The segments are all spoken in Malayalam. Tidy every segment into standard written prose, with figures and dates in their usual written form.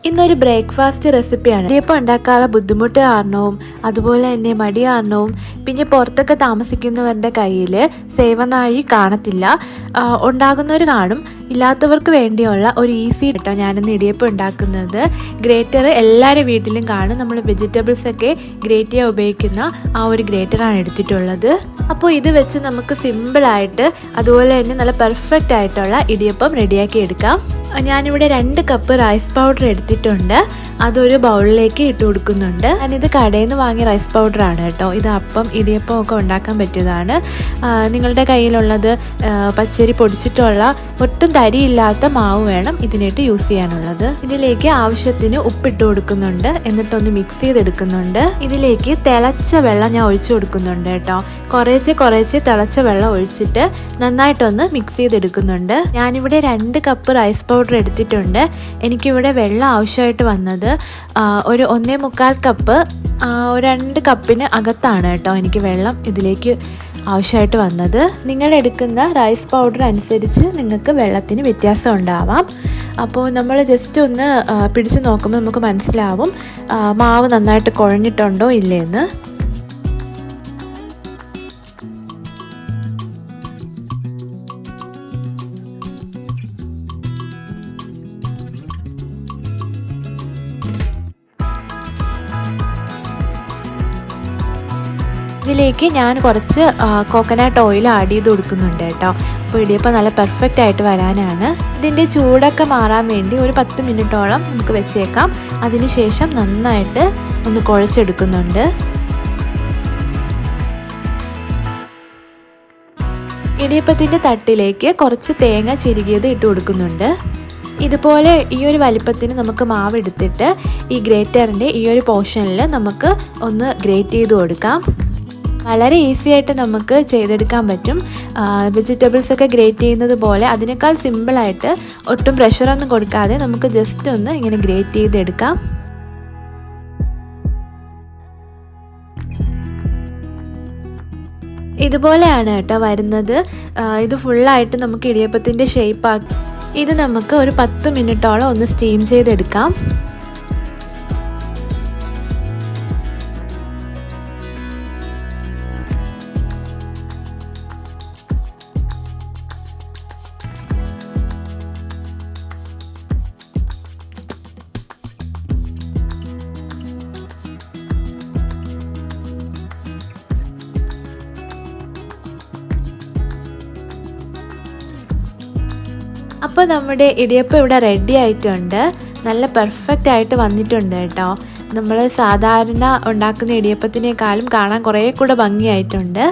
ഇന്നൊരു ബ്രേക്ക്ഫാസ്റ്റ് റെസിപ്പിയാണ്. ഇടിയപ്പം ഉണ്ടാക്കാനുള്ള ബുദ്ധിമുട്ട് കാരണവും അതുപോലെ തന്നെ മടി കാരണവും പിന്നെ പുറത്തൊക്കെ താമസിക്കുന്നവരുടെ കയ്യിൽ സേവനാഴി കാണത്തില്ല. ഉണ്ടാകുന്നവർ കാണും, ഇല്ലാത്തവർക്ക് വേണ്ടിയുള്ള ഒരു ഈസി കേട്ടോ ഞാനിന്ന് ഇടിയപ്പം ഉണ്ടാക്കുന്നത്. ഗ്രേറ്റർ എല്ലാവരുടെ വീട്ടിലും കാണും. നമ്മൾ വെജിറ്റബിൾസ് ഒക്കെ ഗ്രേറ്റ് ചെയ്യാൻ ഉപയോഗിക്കുന്ന ആ ഒരു ഗ്രേറ്ററാണ് എടുത്തിട്ടുള്ളത്. അപ്പോൾ ഇത് വെച്ച് നമുക്ക് സിമ്പിളായിട്ട് അതുപോലെ തന്നെ നല്ല പെർഫെക്റ്റ് ആയിട്ടുള്ള ഇടിയപ്പം റെഡിയാക്കി എടുക്കാം. ഞാനിവിടെ 2 കപ്പ് റൈസ് പൗഡർ എടുത്തിട്ടുണ്ട്. അതൊരു ബൗളിലേക്ക് ഇട്ട് കൊടുക്കുന്നുണ്ട്. ഞാനിത് കടയിൽ നിന്ന് വാങ്ങിയ റൈസ് പൗഡറാണ് കേട്ടോ. ഇത് അപ്പം ഇടിയപ്പം ഒക്കെ ഉണ്ടാക്കാൻ പറ്റിയതാണ്. നിങ്ങളുടെ കയ്യിലുള്ളത് പച്ചരി പൊടിച്ചിട്ടുള്ള ഒട്ടും തരിയില്ലാത്ത മാവ് വേണം ഇതിനായിട്ട് യൂസ് ചെയ്യാനുള്ളത്. ഇതിലേക്ക് ആവശ്യത്തിന് ഉപ്പിട്ട് കൊടുക്കുന്നുണ്ട്. എന്നിട്ടൊന്ന് മിക്സ് ചെയ്തെടുക്കുന്നുണ്ട്. ഇതിലേക്ക് തിളച്ച വെള്ളം ഞാൻ ഒഴിച്ചു കൊടുക്കുന്നുണ്ട് കേട്ടോ. കുറേശ്ശെ തിളച്ച വെള്ളം ഒഴിച്ചിട്ട് നന്നായിട്ടൊന്ന് മിക്സ് ചെയ്തെടുക്കുന്നുണ്ട്. ഞാനിവിടെ 2 കപ്പ് റൈസ് പൗഡർ എടുത്തിട്ടുണ്ട്. എനിക്കിവിടെ വെള്ളം ആവശ്യമായിട്ട് വന്നത് ഒരു 1.25 കപ്പ്, 2 കപ്പിന് അകത്താണ് കേട്ടോ എനിക്ക് വെള്ളം ഇതിലേക്ക് ആവശ്യമായിട്ട് വന്നത്. നിങ്ങൾ എടുക്കുന്ന റൈസ് പൗഡർ അനുസരിച്ച് നിങ്ങൾക്ക് വെള്ളത്തിന് വ്യത്യാസം ഉണ്ടാവാം. അപ്പോൾ നമ്മൾ ജസ്റ്റ് ഒന്ന് പിടിച്ച് നോക്കുമ്പോൾ നമുക്ക് മനസ്സിലാവും മാവ് നന്നായിട്ട് കുഴഞ്ഞിട്ടുണ്ടോ ഇല്ലേന്ന്. ഇതിലേക്ക് ഞാൻ കുറച്ച് കോക്കനട്ട് ഓയിൽ ആഡ് ചെയ്ത് കൊടുക്കുന്നുണ്ട് കേട്ടോ. അപ്പോൾ ഇടിയപ്പം നല്ല പെർഫെക്റ്റ് ആയിട്ട് വരാനാണ്. ഇതിൻ്റെ ചൂടൊക്കെ മാറാൻ വേണ്ടി ഒരു 10 മിനിറ്റോളം നമുക്ക് വെച്ചേക്കാം. അതിനുശേഷം നന്നായിട്ട് ഒന്ന് കുഴച്ചെടുക്കുന്നുണ്ട്. ഇടിയപ്പത്തിൻ്റെ തട്ടിലേക്ക് കുറച്ച് തേങ്ങ ചിരുകിയത് ഇട്ട് കൊടുക്കുന്നുണ്ട്. ഇതുപോലെ ഈ ഒരു വലിപ്പത്തിന് നമുക്ക് മാവ് എടുത്തിട്ട് ഈ ഗ്രേറ്ററിൻ്റെ ഈ ഒരു പോർഷനിൽ നമുക്ക് ഒന്ന് ഗ്രേറ്റ് ചെയ്ത് കൊടുക്കാം. വളരെ ഈസി ആയിട്ട് നമുക്ക് ചെയ്തെടുക്കാൻ പറ്റും. വെജിറ്റബിൾസ് ഒക്കെ ഗ്രേറ്റ് ചെയ്യുന്നത് പോലെ അതിനേക്കാൾ സിമ്പിളായിട്ട് ഒട്ടും പ്രഷറൊന്നും കൊടുക്കാതെ നമുക്ക് ജസ്റ്റ് ഒന്ന് ഇങ്ങനെ ഗ്രേറ്റ് ചെയ്തെടുക്കാം. ഇതുപോലെയാണ് കേട്ടോ വരുന്നത്. ഇത് ഫുള്ളായിട്ട് നമുക്ക് ഇടിയപ്പത്തിൻ്റെ ഷേപ്പാക്കി ഇത് നമുക്ക് ഒരു 10 മിനിറ്റോളം ഒന്ന് സ്റ്റീം ചെയ്തെടുക്കാം. അപ്പോൾ നമ്മുടെ ഇടിയപ്പം ഇവിടെ റെഡി ആയിട്ടുണ്ട്. നല്ല പെർഫെക്റ്റ് ആയിട്ട് വന്നിട്ടുണ്ട് കേട്ടോ. നമ്മൾ സാധാരണ ഉണ്ടാക്കുന്ന ഇടിയപ്പത്തിനേക്കാളും കാണാൻ കുറേ കൂടെ ഭംഗിയായിട്ടുണ്ട്.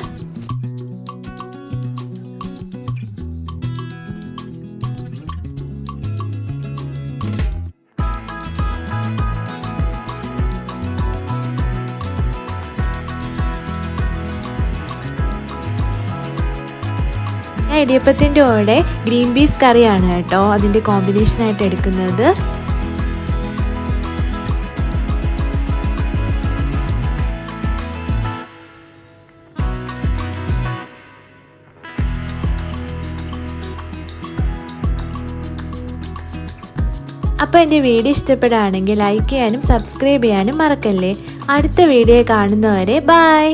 ഞാൻ ഇടിയപ്പത്തിൻ്റെ കൂടെ ഗ്രീൻ പീസ് കറിയാണ് കേട്ടോ അതിൻ്റെ കോമ്പിനേഷനായിട്ട് എടുക്കുന്നത്. അപ്പോൾ എൻ്റെ വീഡിയോ ഇഷ്ടപ്പെടുകയാണെങ്കിൽ ലൈക്ക് ചെയ്യാനും സബ്സ്ക്രൈബ് ചെയ്യാനും മറക്കല്ലേ. അടുത്ത വീഡിയോ കാണുന്നവരെ ബൈ.